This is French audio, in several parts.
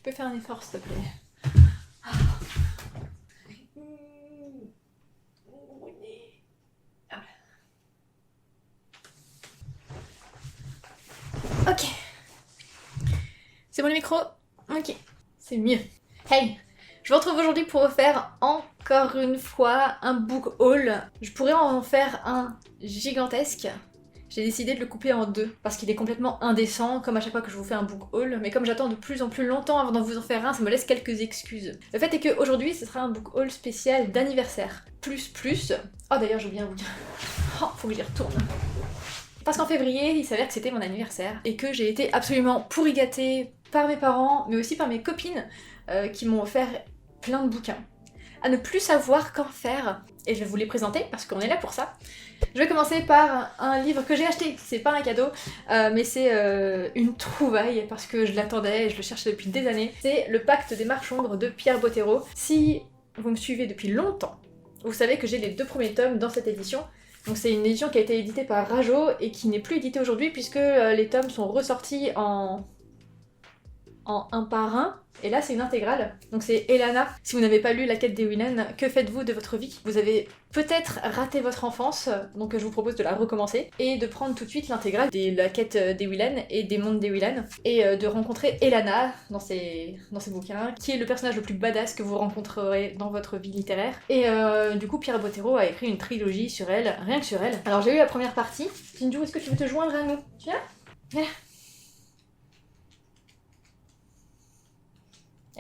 peux faire un effort s'il te plaît? Ok. C'est bon le micro? Ok. C'est mieux. Hey! Je vous retrouve aujourd'hui pour vous faire encore une fois un book haul. Je pourrais en faire un gigantesque. J'ai décidé de le couper en deux parce qu'il est complètement indécent, comme à chaque fois que je vous fais un book haul, mais comme j'attends de plus en plus longtemps avant d'en vous en faire un, ça me laisse quelques excuses. Le fait est qu'aujourd'hui, ce sera un book haul spécial d'anniversaire. Plus. Oh d'ailleurs, j'ai oublié un bouquin. Oh, faut que j'y retourne. Parce qu'en février, il s'avère que c'était mon anniversaire et que j'ai été absolument pourri gâtée par mes parents, mais aussi par mes copines qui m'ont offert plein de bouquins. À ne plus savoir qu'en faire, et je vais vous les présenter parce qu'on est là pour ça. Je vais commencer par un livre que j'ai acheté, c'est pas un cadeau, mais c'est une trouvaille parce que je l'attendais et je le cherchais depuis des années. C'est Le Pacte des Marches-Ombres de Pierre Bottero. Si vous me suivez depuis longtemps, vous savez que j'ai les 2 premiers tomes dans cette édition. Donc c'est une édition qui a été éditée par Rajo et qui n'est plus éditée aujourd'hui puisque les tomes sont ressortis en un par un, et là c'est une intégrale. Donc c'est Elana. Si vous n'avez pas lu La Quête des Willen, que faites-vous de votre vie? Vous avez peut-être raté votre enfance, donc je vous propose de la recommencer, et de prendre tout de suite l'intégrale de La Quête des Willen et des Mondes des Willen, et de rencontrer Elana dans ces bouquins, qui est le personnage le plus badass que vous rencontrerez dans votre vie littéraire. Et du coup Pierre Bottero a écrit une trilogie sur elle, rien que sur elle. Alors j'ai eu la première partie. Jinju, est-ce que tu veux te joindre à nous? Tu viens? Voilà.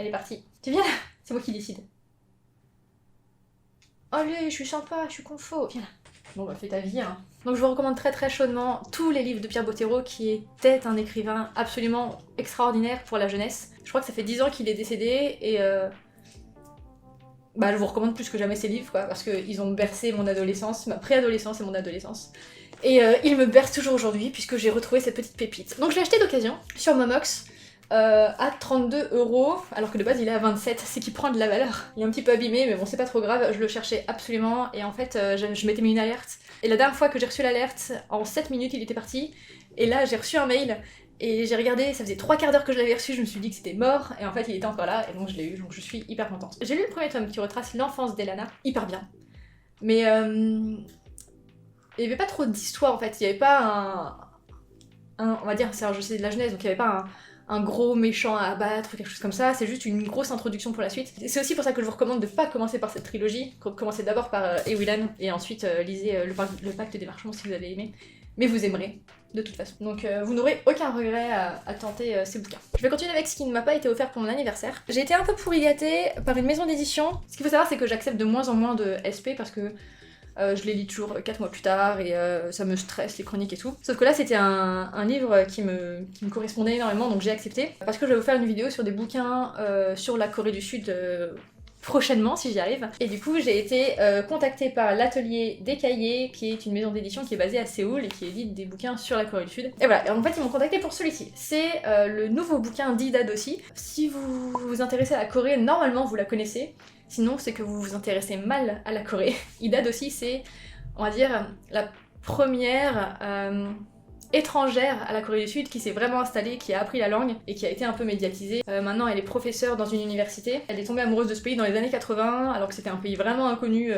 Elle est partie. Tu viens là? C'est moi qui décide. Allez, je suis sympa, je suis confo. Viens là. Bon bah fais ta vie hein. Donc je vous recommande très chaudement tous les livres de Pierre Bottero qui était un écrivain absolument extraordinaire pour la jeunesse. Je crois que ça fait 10 ans qu'il est décédé et bah je vous recommande plus que jamais ses livres quoi, parce qu'ils ont bercé mon adolescence, ma préadolescence et mon adolescence. Et ils me bercent toujours aujourd'hui puisque j'ai retrouvé cette petite pépite. Donc je l'ai acheté d'occasion sur Momox. À 32€, alors que de base il est à 27, c'est qu'il prend de la valeur. Il est un petit peu abîmé, mais bon c'est pas trop grave, je le cherchais absolument, et en fait je m'étais mis une alerte. Et la dernière fois que j'ai reçu l'alerte, en 7 minutes il était parti, et là j'ai reçu un mail, et j'ai regardé, ça faisait 3 quarts d'heure que je l'avais reçu, je me suis dit que c'était mort, et en fait il était encore là, et donc je l'ai eu, donc je suis hyper contente. J'ai lu le premier tome qui retrace l'enfance d'Elana, hyper bien. Mais il y avait pas trop d'histoire en fait, il y avait pas on va dire, c'est un jeu de la jeunesse, donc il y avait pas un gros méchant à abattre ou quelque chose comme ça, c'est juste une grosse introduction pour la suite. C'est aussi pour ça que je vous recommande de pas commencer par cette trilogie, commencez d'abord par Ewilan et ensuite lisez le Pacte des Marches-Ombres si vous avez aimé. Mais vous aimerez, de toute façon. Donc vous n'aurez aucun regret à tenter ces bouquins. Je vais continuer avec ce qui ne m'a pas été offert pour mon anniversaire. J'ai été un peu pourri gâtée par une maison d'édition. Ce qu'il faut savoir c'est que j'accepte de moins en moins de SP parce que je les lis toujours 4 mois plus tard et ça me stresse les chroniques et tout. Sauf que là c'était un livre qui me correspondait énormément donc j'ai accepté. Parce que je vais vous faire une vidéo sur des bouquins sur la Corée du Sud prochainement si j'y arrive. Et du coup j'ai été contactée par l'Atelier des Cahiers qui est une maison d'édition qui est basée à Séoul et qui édite des bouquins sur la Corée du Sud. Et voilà, et en fait ils m'ont contacté pour celui-ci. C'est le nouveau bouquin d'Ida Dossi. Si vous vous intéressez à la Corée, normalement vous la connaissez. Sinon, c'est que vous vous intéressez mal à la Corée. Ida Dossi, c'est, on va dire, la première étrangère à la Corée du Sud qui s'est vraiment installée, qui a appris la langue et qui a été un peu médiatisée. Maintenant, elle est professeure dans une université. Elle est tombée amoureuse de ce pays dans les années 80, alors que c'était un pays vraiment inconnu,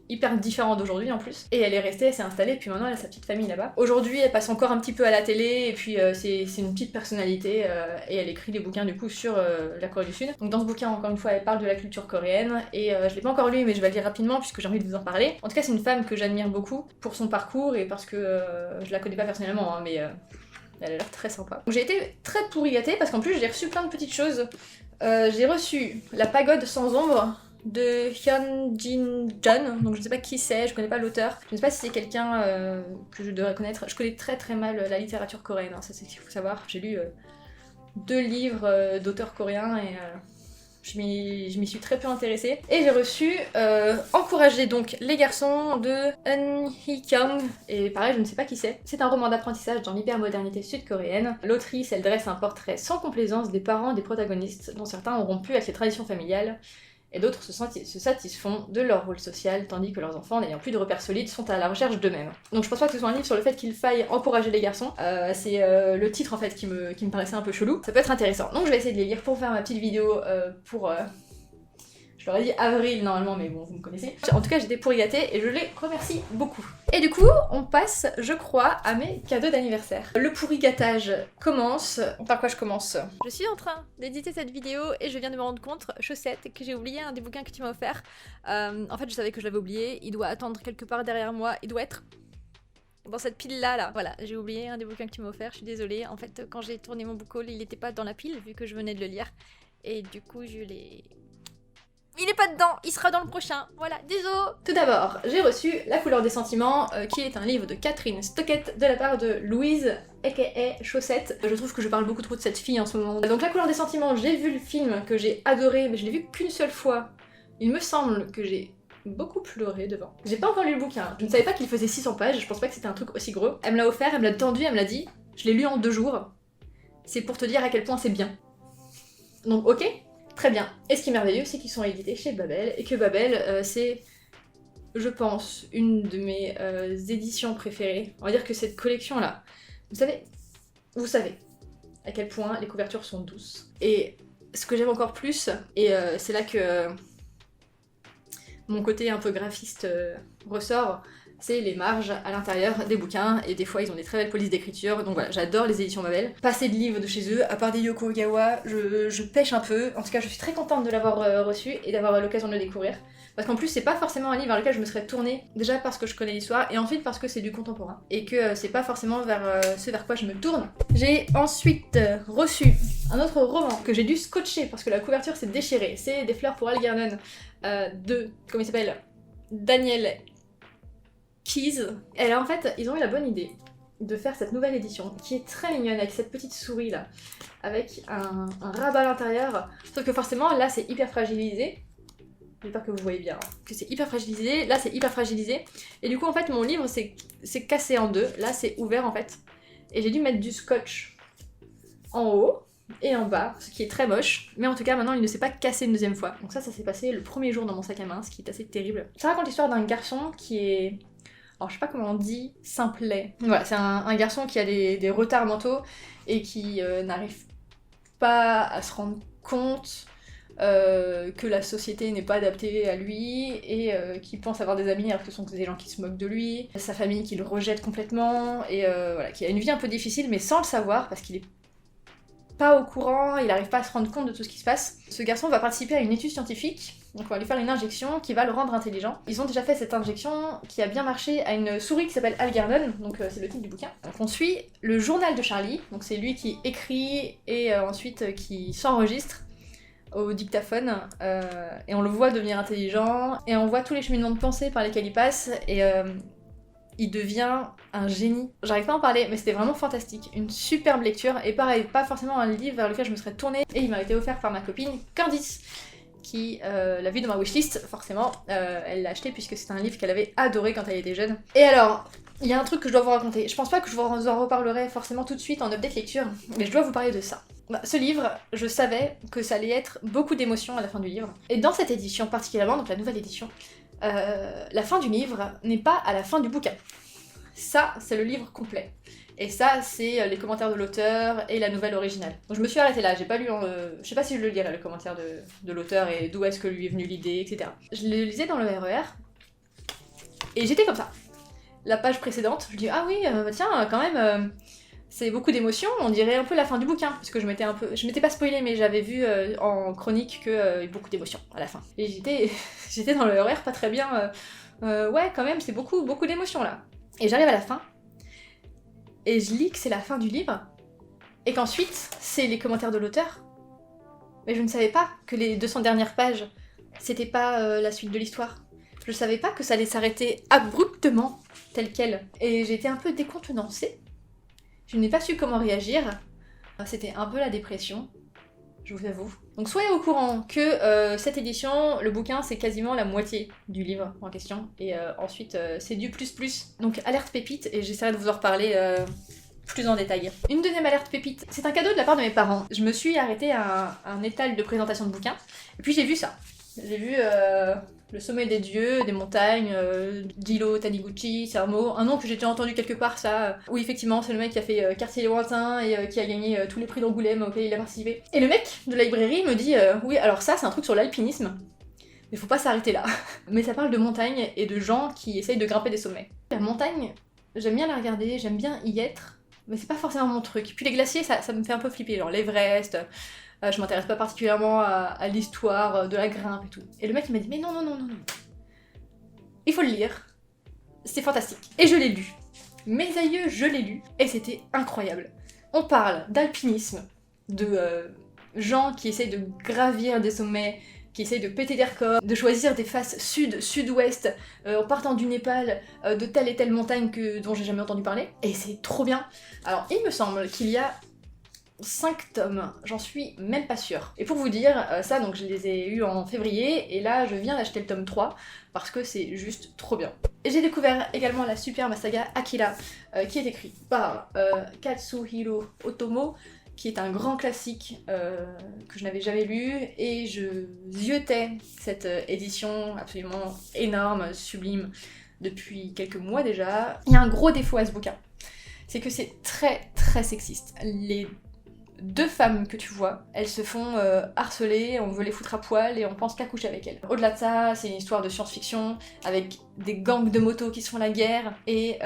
hyper différent d'aujourd'hui en plus. Et elle est restée, elle s'est installée, puis maintenant elle a sa petite famille là-bas. Aujourd'hui elle passe encore un petit peu à la télé, et puis c'est une petite personnalité, et elle écrit des bouquins du coup sur la Corée du Sud. Donc dans ce bouquin, encore une fois, elle parle de la culture coréenne, et je l'ai pas encore lu, mais je vais le lire rapidement puisque j'ai envie de vous en parler. En tout cas c'est une femme que j'admire beaucoup pour son parcours, et parce que je la connais pas personnellement, hein, mais elle a l'air très sympa. Donc j'ai été très pourri gâtée parce qu'en plus j'ai reçu plein de petites choses. J'ai reçu La Pagode sans ombre de Hyun Jin Jeon, donc je ne sais pas qui c'est, je connais pas l'auteur, je ne sais pas si c'est quelqu'un que je devrais connaître, je connais très mal la littérature coréenne, hein, ça c'est ce qu'il faut savoir, j'ai lu 2 livres d'auteurs coréens et je m'y suis très peu intéressée. Et j'ai reçu Encourager donc les garçons de Eun Hee Kyung, et pareil je ne sais pas qui c'est. C'est un roman d'apprentissage dans l'hypermodernité sud-coréenne. L'autrice elle dresse un portrait sans complaisance des parents des protagonistes, dont certains ont rompu avec les traditions familiales et d'autres se satisfont de leur rôle social, tandis que leurs enfants, n'ayant plus de repères solides, sont à la recherche d'eux-mêmes. Donc je pense pas que ce soit un livre sur le fait qu'il faille encourager les garçons, c'est le titre en fait qui me paraissait un peu chelou. Ça peut être intéressant. Donc je vais essayer de les lire pour faire ma petite vidéo pour... Je leur ai dit avril normalement, mais bon, vous me connaissez. En tout cas, j'étais pourri gâtée et je les remercie beaucoup. Et du coup, on passe, je crois, à mes cadeaux d'anniversaire. Le pourri gâtage commence. Par quoi je commence? Je suis en train d'éditer cette vidéo et je viens de me rendre compte, Chaussette, que j'ai oublié un des bouquins que tu m'as offert. En fait, je savais que je l'avais oublié. Il doit attendre quelque part derrière moi. Il doit être dans cette pile là. Voilà, j'ai oublié un des bouquins que tu m'as offert. Je suis désolée. En fait, quand j'ai tourné mon book haul, il n'était pas dans la pile vu que je venais de le lire. Et du coup, je l'ai... Il est pas dedans, il sera dans le prochain, voilà, désolé. Tout d'abord, j'ai reçu La couleur des sentiments, qui est un livre de Catherine Stockett de la part de Louise, aka Chaussette. Je trouve que je parle beaucoup trop de cette fille en ce moment. Donc La couleur des sentiments, j'ai vu le film que j'ai adoré, mais je l'ai vu qu'une seule fois. Il me semble que j'ai beaucoup pleuré devant. J'ai pas encore lu le bouquin, je ne savais pas qu'il faisait 600 pages, je pense pas que c'était un truc aussi gros. Elle me l'a offert, elle me l'a tendu, elle me l'a dit, je l'ai lu en 2 jours. C'est pour te dire à quel point c'est bien. Donc ok. Très bien. Et ce qui est merveilleux, c'est qu'ils sont édités chez Babel, et que Babel, c'est, je pense, une de mes éditions préférées. On va dire que cette collection-là, vous savez à quel point les couvertures sont douces. Et ce que j'aime encore plus, et c'est là que mon côté un peu graphiste ressort, c'est les marges à l'intérieur des bouquins, et des fois ils ont des très belles polices d'écriture, donc voilà, j'adore les éditions Babel. Pas assez de livres de chez eux, à part des Yoko Ogawa, je pêche un peu, en tout cas je suis très contente de l'avoir reçu et d'avoir l'occasion de le découvrir. Parce qu'en plus c'est pas forcément un livre vers lequel je me serais tournée, déjà parce que je connais l'histoire, et ensuite parce que c'est du contemporain, et que c'est pas forcément vers ce vers quoi je me tourne. J'ai ensuite reçu un autre roman que j'ai dû scotcher parce que la couverture s'est déchirée, c'est Des fleurs pour Algernon de, comment il s'appelle, Daniel Keyes. Et là en fait, ils ont eu la bonne idée de faire cette nouvelle édition qui est très mignonne avec cette petite souris là, avec un rabat à l'intérieur. Sauf que forcément là c'est hyper fragilisé. J'espère que vous voyez bien, hein, que c'est hyper fragilisé. Là c'est hyper fragilisé. Et du coup en fait mon livre c'est cassé en deux. Là c'est ouvert en fait. Et j'ai dû mettre du scotch en haut et en bas, ce qui est très moche. Mais en tout cas maintenant il ne s'est pas cassé une deuxième fois. Donc ça s'est passé le premier jour dans mon sac à main, ce qui est assez terrible. Ça raconte l'histoire d'un garçon qui est... Alors je sais pas comment on dit, simplet. Voilà, c'est un garçon qui a des retards mentaux et qui n'arrive pas à se rendre compte que la société n'est pas adaptée à lui et qui pense avoir des amis alors que ce sont des gens qui se moquent de lui, sa famille qui le rejette complètement et voilà, qui a une vie un peu difficile mais sans le savoir parce qu'il est pas au courant, il arrive pas à se rendre compte de tout ce qui se passe. Ce garçon va participer à une étude scientifique, donc on va lui faire une injection qui va le rendre intelligent. Ils ont déjà fait cette injection qui a bien marché à une souris qui s'appelle Algernon, donc c'est le titre du bouquin. Donc on suit le journal de Charlie, donc c'est lui qui écrit et ensuite qui s'enregistre au dictaphone, et on le voit devenir intelligent, et on voit tous les cheminements de pensée par lesquels il passe, et il devient un génie. J'arrive pas à en parler, mais c'était vraiment fantastique. Une superbe lecture, et pareil, pas forcément un livre vers lequel je me serais tournée, et il m'a été offert par ma copine Candice, qui l'a vu dans ma wishlist, forcément, elle l'a acheté puisque c'est un livre qu'elle avait adoré quand elle était jeune. Et alors, il y a un truc que je dois vous raconter. Je pense pas que je vous en reparlerai forcément tout de suite en update lecture, mais je dois vous parler de ça. Ce livre, je savais que ça allait être beaucoup d'émotions à la fin du livre. Et dans cette édition particulièrement, donc la nouvelle édition, la fin du livre n'est pas à la fin du bouquin. Ça, c'est le livre complet. Et ça, c'est les commentaires de l'auteur et la nouvelle originale. Donc je me suis arrêtée là, j'ai pas lu... je sais pas si je le lirai, le commentaire de l'auteur et d'où est-ce que lui est venue l'idée, etc. Je le lisais dans le RER, et j'étais comme ça. La page précédente, je dis ah oui, tiens, quand même... c'est beaucoup d'émotions, on dirait un peu la fin du bouquin, parce que je m'étais pas spoilée, mais j'avais vu en chronique qu'il y a beaucoup d'émotions à la fin. Et j'étais dans le RER pas très bien, ouais quand même, c'est beaucoup d'émotions là. Et j'arrive à la fin, et je lis que c'est la fin du livre, et qu'ensuite c'est les commentaires de l'auteur. Mais je ne savais pas que les 200 dernières pages, c'était pas la suite de l'histoire. Je savais pas que ça allait s'arrêter abruptement, tel quel. Et j'ai été un peu décontenancée. Je n'ai pas su comment réagir. C'était un peu la dépression, je vous avoue. Donc soyez au courant que cette édition, le bouquin, c'est quasiment la moitié du livre en question. Et ensuite, c'est du plus. Donc alerte pépite, et j'essaierai de vous en reparler plus en détail. Une deuxième alerte pépite, c'est un cadeau de la part de mes parents. Je me suis arrêtée à un étal de présentation de bouquins, et puis j'ai vu ça. J'ai vu Le sommet des dieux, des montagnes, d'Ilo Taniguchi, c'est un nom que j'ai déjà entendu quelque part, ça. Oui, effectivement, c'est le mec qui a fait Quartier lointain et qui a gagné tous les prix d'Angoulême auxquels il a participé. Et le mec de la librairie me dit oui, alors ça, c'est un truc sur l'alpinisme, mais faut pas s'arrêter là. Mais ça parle de montagnes et de gens qui essayent de grimper des sommets. La montagne, j'aime bien la regarder, j'aime bien y être, mais c'est pas forcément mon truc. Puis les glaciers, ça me fait un peu flipper, genre l'Everest. Je m'intéresse pas particulièrement à l'histoire de la grimpe et tout. Et le mec il m'a dit mais non, il faut le lire, c'est fantastique. Et je l'ai lu. Mes aïeux, je l'ai lu, et c'était incroyable. On parle d'alpinisme, de gens qui essayent de gravir des sommets, qui essayent de péter des records, de choisir des faces sud, sud-ouest, en partant du Népal, de telle et telle montagne dont j'ai jamais entendu parler. Et c'est trop bien. Alors il me semble qu'il y a 5 tomes, j'en suis même pas sûre. Et pour vous dire, ça donc je les ai eus en février, et là je viens d'acheter le tome 3, parce que c'est juste trop bien. Et j'ai découvert également la superbe saga Akira, qui est écrite par Katsuhiro Otomo, qui est un grand classique que je n'avais jamais lu, et je ziotais cette édition absolument énorme, sublime, depuis quelques mois déjà. Il y a un gros défaut à ce bouquin, c'est que c'est très très sexiste. Les 2 femmes que tu vois, elles se font harceler, on veut les foutre à poil et on pense qu'à coucher avec elles. Au-delà de ça, c'est une histoire de science-fiction avec des gangs de motos qui se font la guerre et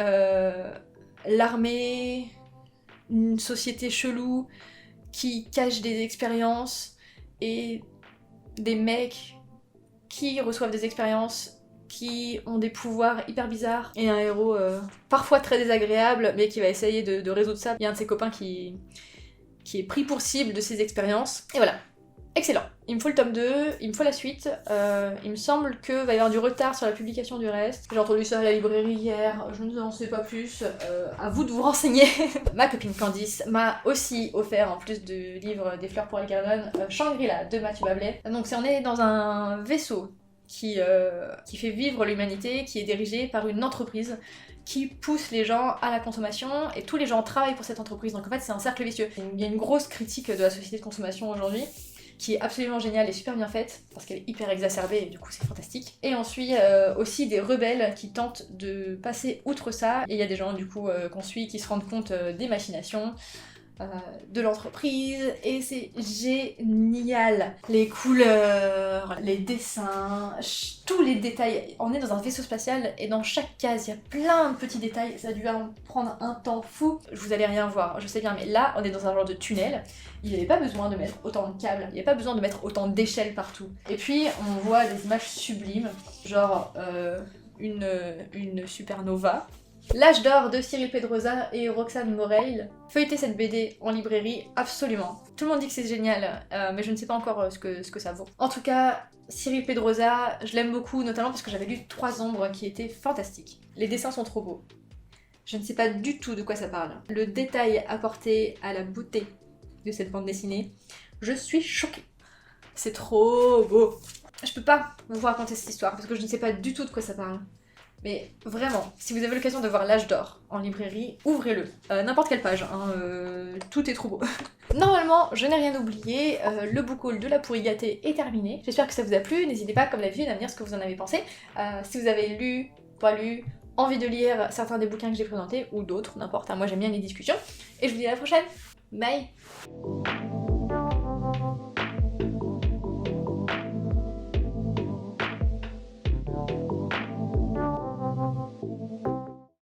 l'armée, une société chelou qui cache des expériences et des mecs qui reçoivent des expériences qui ont des pouvoirs hyper bizarres et un héros parfois très désagréable mais qui va essayer de résoudre ça. Il y a un de ses copains qui est pris pour cible de ces expériences. Et voilà, excellent. Il me faut le tome 2, il me faut la suite. Il me semble qu'il va y avoir du retard sur la publication du reste. J'ai entendu ça à la librairie hier, je n'en sais pas plus. À vous de vous renseigner. Ma copine Candice m'a aussi offert, en plus du livre Des fleurs pour Algernon, Shangri-La de Mathieu Bablet. Donc on est dans un vaisseau qui fait vivre l'humanité, qui est dirigé par une entreprise qui pousse les gens à la consommation, et tous les gens travaillent pour cette entreprise, donc en fait c'est un cercle vicieux. Il y a une grosse critique de la société de consommation aujourd'hui, qui est absolument géniale et super bien faite, parce qu'elle est hyper exacerbée et du coup c'est fantastique. Et on suit aussi des rebelles qui tentent de passer outre ça, et il y a des gens du coup qu'on suit qui se rendent compte des machinations de l'entreprise, et c'est génial. Les couleurs, les dessins, tous les détails. On est dans un vaisseau spatial et dans chaque case il y a plein de petits détails, ça a dû en prendre un temps fou. Vous allez rien voir, je sais bien, mais là on est dans un genre de tunnel, il n'y avait pas besoin de mettre autant de câbles, il n'y avait pas besoin de mettre autant d'échelles partout. Et puis on voit des images sublimes, genre une supernova. L'âge d'or de Cyril Pedrosa et Roxane Morel. Feuilletez cette BD en librairie, absolument. Tout le monde dit que c'est génial, mais je ne sais pas encore ce que ça vaut. En tout cas, Cyril Pedrosa, je l'aime beaucoup, notamment parce que j'avais lu 3 ombres qui étaient fantastiques. Les dessins sont trop beaux. Je ne sais pas du tout de quoi ça parle. Le détail apporté à la beauté de cette bande dessinée, je suis choquée. C'est trop beau. Je peux pas vous raconter cette histoire parce que je ne sais pas du tout de quoi ça parle. Mais vraiment, si vous avez l'occasion de voir L'âge d'or en librairie, ouvrez-le. N'importe quelle page, hein, tout est trop beau. Normalement, je n'ai rien oublié, le book haul de La Pourrie Gâtée est terminé. J'espère que ça vous a plu, n'hésitez pas comme d'habitude à me dire ce que vous en avez pensé. Si vous avez lu, pas lu, envie de lire certains des bouquins que j'ai présentés, ou d'autres, n'importe, hein, moi j'aime bien les discussions. Et je vous dis à la prochaine, bye.